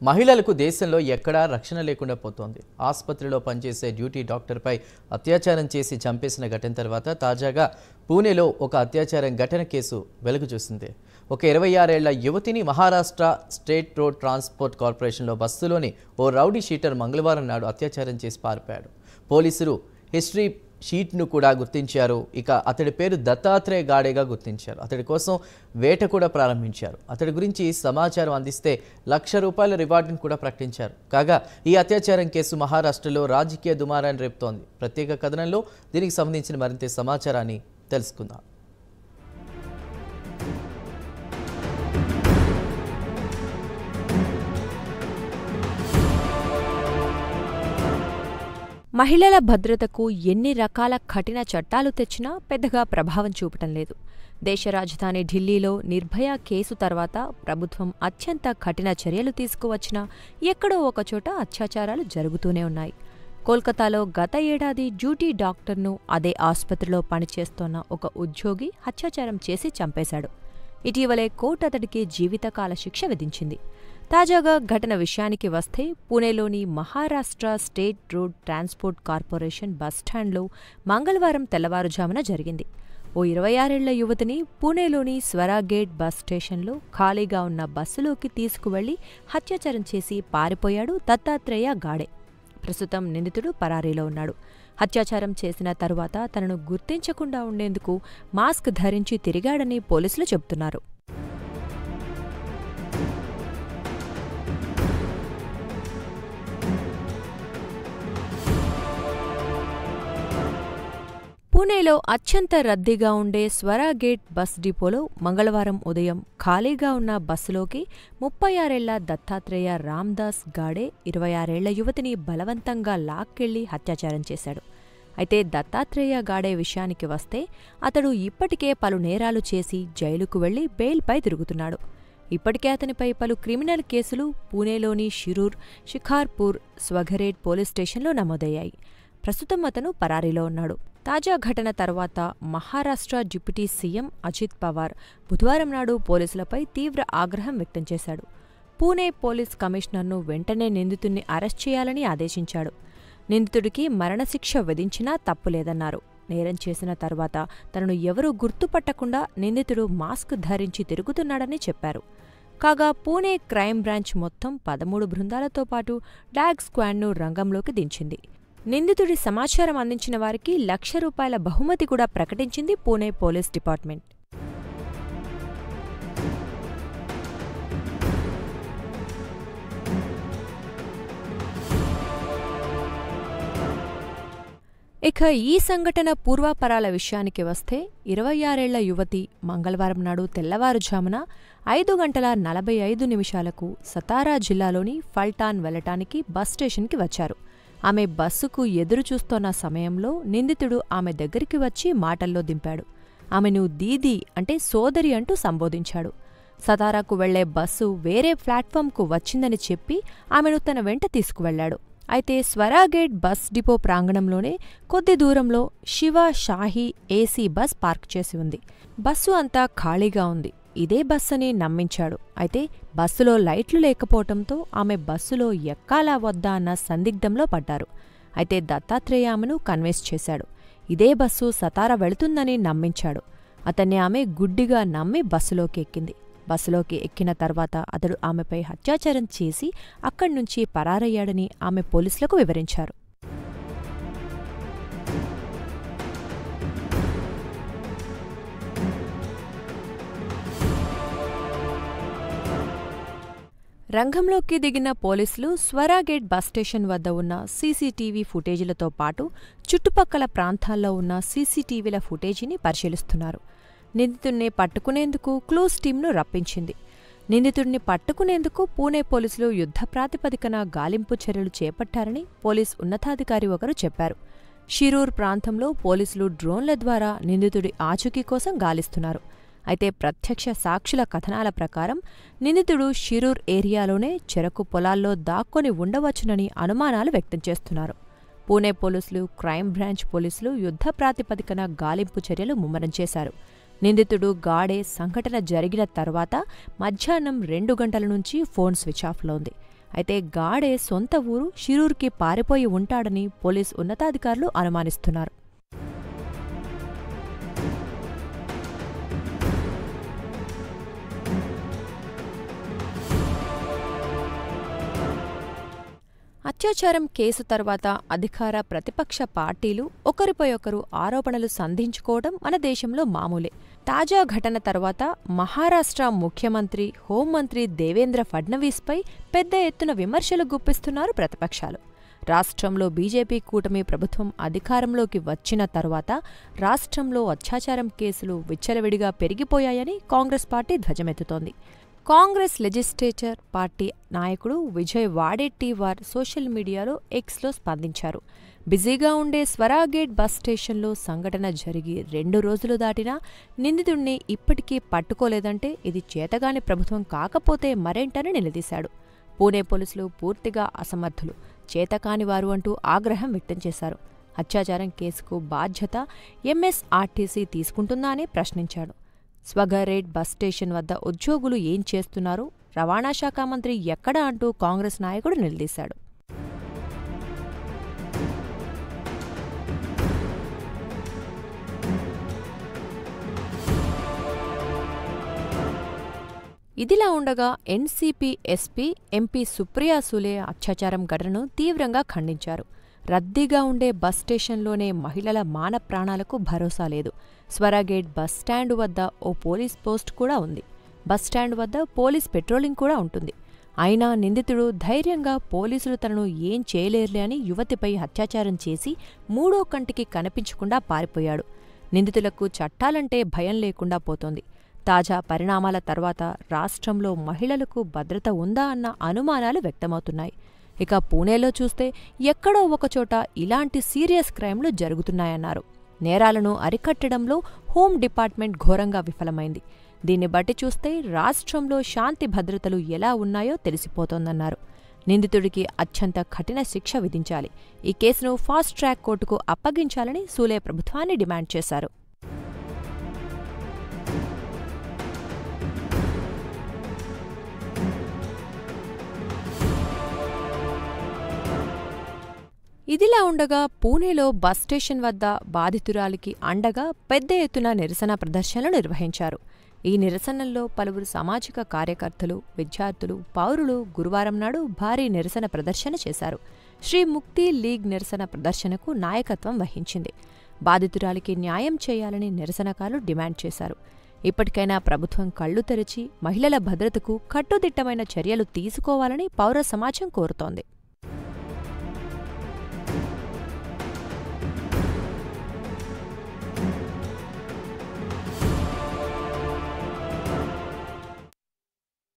మహిళలకు దేశంలో ఎక్కడా రక్షణ లేకుండా పోతోంది. ఆసుపత్రిలో పనిచేసే డ్యూటీ డాక్టర్పై అత్యాచారం చేసి చంపేసిన ఘటన తర్వాత తాజాగా పూణేలో ఒక అత్యాచారం ఘటన కేసు వెలుగు చూసింది. ఒక 26 ఏళ్ల యువతిని మహారాష్ట్ర స్టేట్ రోడ్ ట్రాన్స్పోర్ట్ కార్పొరేషన్లో బస్సులోని ఓ రౌడీ షీటర్ మంగళవారం నాడు అత్యాచారం చేసి పారిపోయాడు. పోలీసులు హిస్టరీ షీట్ను కూడా గుర్తించారు. ఇక అతడి పేరు దత్తాత్రేయ గాడేగా గుర్తించారు. అతడి కోసం వేట కూడా ప్రారంభించారు. అతడి గురించి సమాచారం అందిస్తే ₹1,00,000 రివార్డును కూడా ప్రకటించారు. కాగా ఈ అత్యాచారం కేసు మహారాష్ట్రలో రాజకీయ దుమారాన్ని రేపుతోంది. ప్రత్యేక కథనంలో దీనికి సంబంధించిన మరింత సమాచారాన్ని తెలుసుకుందాం. మహిళల భద్రతకు ఎన్ని రకాల కఠిన చట్టాలు తెచ్చినా పెద్దగా ప్రభావం చూపటం లేదు. దేశ రాజధాని ఢిల్లీలో నిర్భయ కేసు తర్వాత ప్రభుత్వం అత్యంత కఠిన చర్యలు తీసుకువచ్చినా ఎక్కడో ఒకచోట అత్యాచారాలు జరుగుతూనే ఉన్నాయి. కోల్కతాలో గత ఏడాది డ్యూటీ డాక్టర్ను అదే ఆసుపత్రిలో పనిచేస్తోన్న ఒక ఉద్యోగి అత్యాచారం చేసి చంపేశాడు. ఇటీవలే కోర్టు అతడికి జీవితకాల శిక్ష విధించింది. తాజాగా ఘటన విషయానికి వస్తే పూణేలోని Maharashtra state road transport corporation బస్టాండ్లో మంగళవారం తెల్లవారుజామున జరిగింది. ఓ 26 ఏళ్ల యువతిని పూణేలోని స్వరాగేట్ బస్ స్టేషన్లో ఖాళీగా ఉన్న బస్సులోకి తీసుకువెళ్లి అత్యాచారం చేసి పారిపోయాడు దత్తాత్రేయ గాడే. ప్రస్తుతం నిందితుడు పరారీలో ఉన్నాడు. అత్యాచారం చేసిన తరువాత తనను గుర్తించకుండా ఉండేందుకు మాస్క్ ధరించి తిరిగాడని పోలీసులు చెబుతున్నారు. పూణేలో అత్యంత రద్దీగా ఉండే స్వరాగేట్ బస్ డిపోలో మంగళవారం ఉదయం ఖాళీగా ఉన్న బస్సులోకి 36 ఏళ్ల దత్తాత్రేయ రామ్దాస్ గాడే 26 ఏళ్ల యువతిని బలవంతంగా లాక్కెళ్లి అత్యాచారం చేశాడు. అయితే దత్తాత్రేయ గాడే విషయానికి వస్తే అతడు ఇప్పటికే పలు నేరాలు చేసి జైలుకు వెళ్లి బెయిల్పై తిరుగుతున్నాడు. ఇప్పటికే అతనిపై పలు క్రిమినల్ కేసులు పూణేలోని షిరూర్, షికార్పూర్, స్వఘరేట్ పోలీస్ స్టేషన్లో నమోదయ్యాయి. ప్రస్తుతం అతను పరారీలో ఉన్నాడు. తాజా ఘటన తర్వాత మహారాష్ట్ర డిప్యూటీ సీఎం అజిత్ పవార్ బుధవారం నాడు పోలీసులపై తీవ్ర ఆగ్రహం వ్యక్తం చేశాడు. పూణే పోలీస్ కమిషనర్ను వెంటనే నిందితుడిని అరెస్ట్ చేయాలని ఆదేశించాడు. నిందితుడికి మరణశిక్ష విధించినా తప్పులేదన్నారు. నేరం చేసిన తర్వాత తనను ఎవరూ గుర్తుపట్టకుండా నిందితుడు మాస్క్ ధరించి తిరుగుతున్నాడని చెప్పారు. కాగా పూణే క్రైమ్ బ్రాంచ్ మొత్తం 13 బృందాలతో పాటు డాగ్ స్క్వాడ్ను రంగంలోకి దించింది. నిందితుడి సమాచారం అందించిన వారికి ₹1,00,000 బహుమతి కూడా ప్రకటించింది పూణే పోలీస్ డిపార్ట్మెంట్. ఇక ఈ సంఘటన పూర్వాపరాల విషయానికి వస్తే 26 ఏళ్ల యువతి మంగళవారం నాడు తెల్లవారుజామున 5:45 సతారా జిల్లాలోని ఫల్టాన్ వెళ్లటానికి బస్ స్టేషన్కి వచ్చారు. ఆమె బస్సుకు ఎదురుచూస్తోన్న సమయంలో నిందితుడు ఆమె దగ్గరికి వచ్చి మాటల్లో దింపాడు. ఆమెను దీదీ అంటే సోదరి అంటూ సంబోధించాడు. సతారాకు వెళ్లే బస్సు వేరే ప్లాట్ఫామ్కు వచ్చిందని చెప్పి ఆమెను తన వెంట తీసుకువెళ్లాడు. అయితే స్వరాగేట్ బస్ డిపో ప్రాంగణంలోనే కొద్ది దూరంలో Shiva Shahi AC bus park చేసి ఉంది. బస్సు అంతా ఖాళీగా ఉంది. ఇదే బస్సుని నమ్మించాడు. అయితే బస్సులో లైట్లు లేకపోవటంతో ఆమె బస్సులో ఎక్కాలా వద్దా అన్న సందిగ్ధంలో పడ్డారు. అయితే దత్తాత్రేయ ఆమెను కన్విన్స్ చేశాడు. ఇదే బస్సు సతారా వెళుతుందని నమ్మించాడు. అతన్ని ఆమె గుడ్డిగా నమ్మి బస్సులోకి ఎక్కింది. బస్సులోకి ఎక్కిన తర్వాత అతడు ఆమెపై అత్యాచారం చేసి అక్కడ్నుంచి పరారయ్యాడని ఆమె పోలీసులకు వివరించారు. రంగంలోకి దిగిన పోలీసులు స్వరాగేట్ బస్ స్టేషన్ వద్ద ఉన్న సీసీటీవీ ఫుటేజీలతో పాటు చుట్టుపక్కల ప్రాంతాల్లో ఉన్న సీసీటీవీల ఫుటేజీని పరిశీలిస్తున్నారు. నిందితుడిని పట్టుకునేందుకు క్లూస్ టీంను రప్పించింది. నిందితుడిని పట్టుకునేందుకు పూణే పోలీసులు యుద్ధ ప్రాతిపదికన గాలింపు చర్యలు చేపట్టారని పోలీస్ ఉన్నతాధికారి ఒకరు చెప్పారు. షిరూర్ ప్రాంతంలో పోలీసులు డ్రోన్ల ద్వారా నిందితుడి ఆచూకీ కోసం గాలిస్తున్నారు. అయితే ప్రత్యక్ష సాక్షుల కథనాల ప్రకారం నిందితుడు షిరూర్ ఏరియాలోనే చెరకు పొలాల్లో దాక్కొని ఉండవచ్చునని అనుమానాలు వ్యక్తం చేస్తున్నారు. పూణే పోలీసులు, క్రైమ్ బ్రాంచ్ పోలీసులు యుద్ధ ప్రాతిపదికన గాలింపు చర్యలు ముమ్మరం చేశారు. నిందితుడు గాడే సంఘటన జరిగిన తర్వాత మధ్యాహ్నం 2 గంటల నుంచి ఫోన్ స్విచ్ ఆఫ్లో ఉంది. అయితే గాడే సొంత ఊరు షిరూర్కి పారిపోయి ఉంటాడని పోలీస్ ఉన్నతాధికారులు అనుమానిస్తున్నారు. అత్యాచారం కేసు తర్వాత అధికార ప్రతిపక్ష పార్టీలు ఒకరిపై ఒకరు ఆరోపణలు సంధించుకోవడం మన దేశంలో మామూలే. తాజా ఘటన తర్వాత మహారాష్ట్ర ముఖ్యమంత్రి, హోంమంత్రి దేవేంద్ర ఫడ్నవీస్పై పెద్ద ఎత్తున విమర్శలు గుప్పిస్తున్నారు ప్రతిపక్షాలు. రాష్ట్రంలో బీజేపీ కూటమి ప్రభుత్వం అధికారంలోకి వచ్చిన తరువాత రాష్ట్రంలో అత్యాచారం కేసులు విచ్చలవిడిగా పెరిగిపోయాయని కాంగ్రెస్ పార్టీ ధ్వజమెత్తుతోంది. కాంగ్రెస్ లెజిస్లేచర్ పార్టీ నాయకుడు విజయ్ వాడెట్టీవార్ సోషల్ మీడియాలో ఎక్స్లో స్పందించారు. బిజీగా ఉండే స్వరాగేట్ బస్ స్టేషన్లో సంఘటన జరిగి 2 రోజులు దాటినా నిందితుణ్ణి ఇప్పటికీ పట్టుకోలేదంటే ఇది చేతగాని ప్రభుత్వం కాకపోతే మరేంటని నిలదీశాడు. పూణే పోలీసులు పూర్తిగా అసమర్థులు, చేతకానివారు అంటూ ఆగ్రహం వ్యక్తం చేశారు. అత్యాచారం కేసుకు బాధ్యత ఎంఎస్ఆర్టీసీ తీసుకుంటుందా అని ప్రశ్నించాడు. స్వగరేట్ బస్ స్టేషన్ వద్ద ఉద్యోగులు ఏం చేస్తున్నారు, రవాణా శాఖ మంత్రి ఎక్కడా అంటూ కాంగ్రెస్ నాయకుడు నిలదీశాడు. ఇదిలా ఉండగా NCP SP MP Supriya Sule అత్యాచారం ఘటనను తీవ్రంగా ఖండించారు. రద్దీగా ఉండే బస్ స్టేషన్లోనే మహిళల మాన ప్రాణాలకు భరోసా లేదు. స్వరాగేట్ బస్ స్టాండు వద్ద ఓ పోలీస్ పోస్ట్ కూడా ఉంది. బస్ స్టాండ్ వద్ద పోలీస్ పెట్రోలింగ్ కూడా ఉంటుంది. అయినా నిందితుడు ధైర్యంగా పోలీసులు తనను ఏం చేయలేరులే అని యువతిపై అత్యాచారం చేసి 3వ కంటికి కనిపించకుండా పారిపోయాడు. నిందితులకు చట్టాలంటే భయం లేకుండా పోతోంది. తాజా పరిణామాల తర్వాత రాష్ట్రంలో మహిళలకు భద్రత ఉందా అన్న అనుమానాలు వ్యక్తమవుతున్నాయి. ఇక పూణేలో చూస్తే ఎక్కడో ఒకచోట ఇలాంటి సీరియస్ క్రైమ్లు జరుగుతున్నాయన్నారు. నేరాలను అరికట్టడంలో హోం డిపార్ట్మెంట్ ఘోరంగా విఫలమైంది. దీన్ని బట్టి చూస్తే రాష్ట్రంలో శాంతి భద్రతలు ఎలా ఉన్నాయో తెలిసిపోతోందన్నారు. నిందితుడికి అత్యంత కఠిన శిక్ష విధించాలి. ఈ కేసును ఫాస్ట్ ట్రాక్ కోర్టుకు అప్పగించాలని సూలే ప్రభుత్వాన్ని డిమాండ్ చేశారు. ఇదిలా ఉండగా పూణేలో బస్ స్టేషన్ వద్ద బాధితురాలికి అండగా పెద్ద ఎత్తున నిరసన ప్రదర్శనలు నిర్వహించారు. ఈ నిరసనల్లో పలువురు సామాజిక కార్యకర్తలు, విద్యార్థులు, పౌరులు గురువారం నాడు భారీ నిరసన ప్రదర్శన చేశారు. శ్రీ ముక్తి లీగ్ నిరసన ప్రదర్శనకు నాయకత్వం వహించింది. బాధితురాలికి న్యాయం చేయాలని నిరసనకారులు డిమాండ్ చేశారు. ఇప్పటికైనా ప్రభుత్వం కళ్లు తెరిచి మహిళల భద్రతకు కట్టుదిట్టమైన చర్యలు తీసుకోవాలని పౌర సమాజం కోరుతోంది.